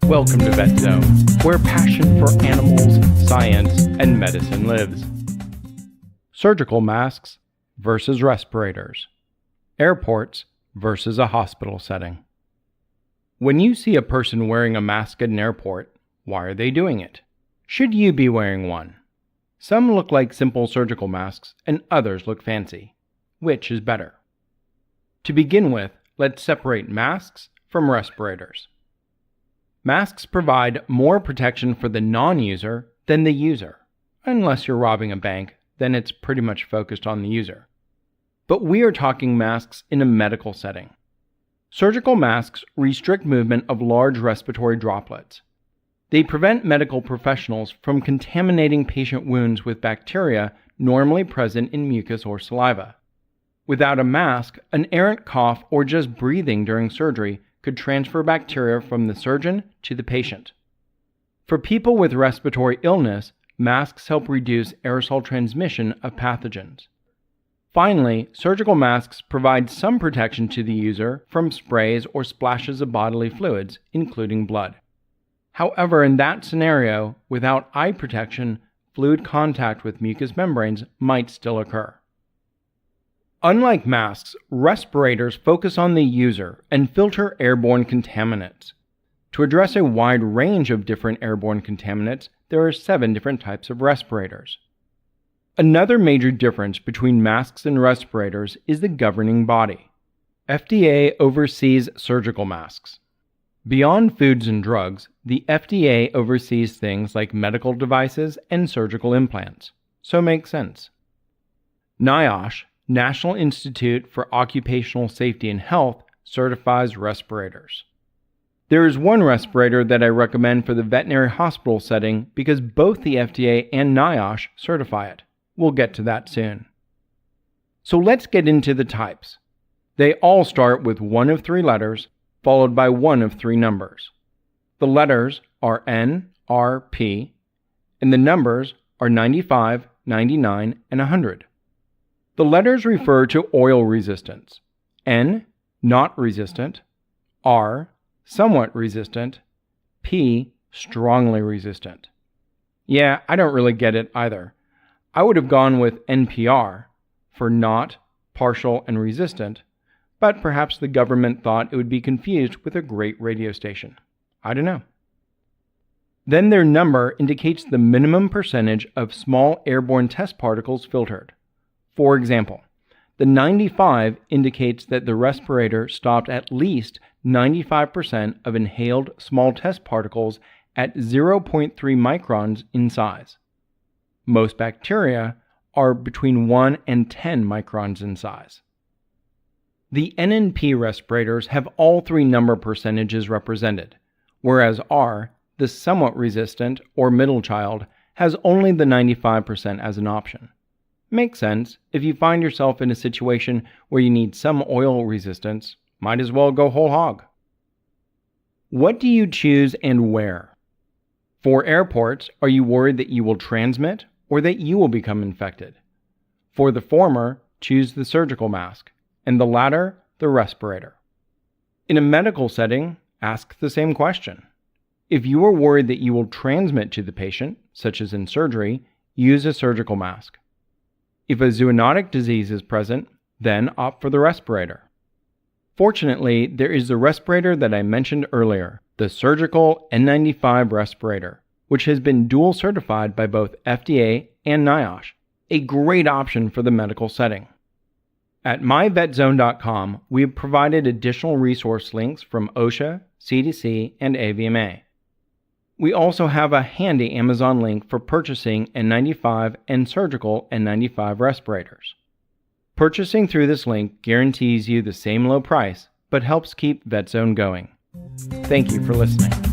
Welcome to Vet Zone, where passion for animals, science, and medicine lives. Surgical masks versus respirators. Airports versus a hospital setting. When you see a person wearing a mask at an airport, why are they doing it? Should you be wearing one? Some look like simple surgical masks and others look fancy. Which is better? To begin with, let's separate masks from respirators. Masks provide more protection for the non-user than the user. Unless you're robbing a bank, then it's pretty much focused on the user. But we are talking masks in a medical setting. Surgical masks restrict movement of large respiratory droplets. They prevent medical professionals from contaminating patient wounds with bacteria normally present in mucus or saliva. Without a mask, an errant cough or just breathing during surgery could transfer bacteria from the surgeon to the patient. For people with respiratory illness, masks help reduce aerosol transmission of pathogens. Finally, surgical masks provide some protection to the user from sprays or splashes of bodily fluids, including blood. However, in that scenario, without eye protection, fluid contact with mucous membranes might still occur. Unlike masks, respirators focus on the user and filter airborne contaminants. To address a wide range of different airborne contaminants, there are 7 different types of respirators. Another major difference between masks and respirators is the governing body. FDA oversees surgical masks. Beyond foods and drugs, the FDA oversees things like medical devices and surgical implants, so makes sense. NIOSH, National Institute for Occupational Safety and Health, certifies respirators. There is one respirator that I recommend for the veterinary hospital setting because both the FDA and NIOSH certify it. We'll get to that soon. So let's get into the types. They all start with one of 3 letters, followed by one of 3 numbers. The letters are N, R, P, and the numbers are 95, 99, and 100. The letters refer to oil resistance. N, not resistant. R, somewhat resistant. P, strongly resistant. Yeah, I don't really get it either. I would have gone with NPR for not, partial, and resistant, but perhaps the government thought it would be confused with a great radio station. I don't know. Then their number indicates the minimum percentage of small airborne test particles filtered. For example, the 95 indicates that the respirator stopped at least 95% of inhaled small test particles at 0.3 microns in size. Most bacteria are between 1 and 10 microns in size. The NNP respirators have all 3 number percentages represented, whereas R, the somewhat resistant or middle child, has only the 95% as an option. Makes sense. If you find yourself in a situation where you need some oil resistance, might as well go whole hog. What do you choose and where? For airports, are you worried that you will transmit or that you will become infected? For the former, choose the surgical mask, and the latter, the respirator. In a medical setting, ask the same question. If you are worried that you will transmit to the patient, such as in surgery, use a surgical mask. If a zoonotic disease is present, then opt for the respirator. Fortunately, there is the respirator that I mentioned earlier, the surgical N95 respirator, which has been dual certified by both FDA and NIOSH, a great option for the medical setting. At myvetzone.com, we have provided additional resource links from OSHA, CDC, and AVMA. We also have a handy Amazon link for purchasing N95 and surgical N95 respirators. Purchasing through this link guarantees you the same low price, but helps keep VetZone going. Thank you for listening.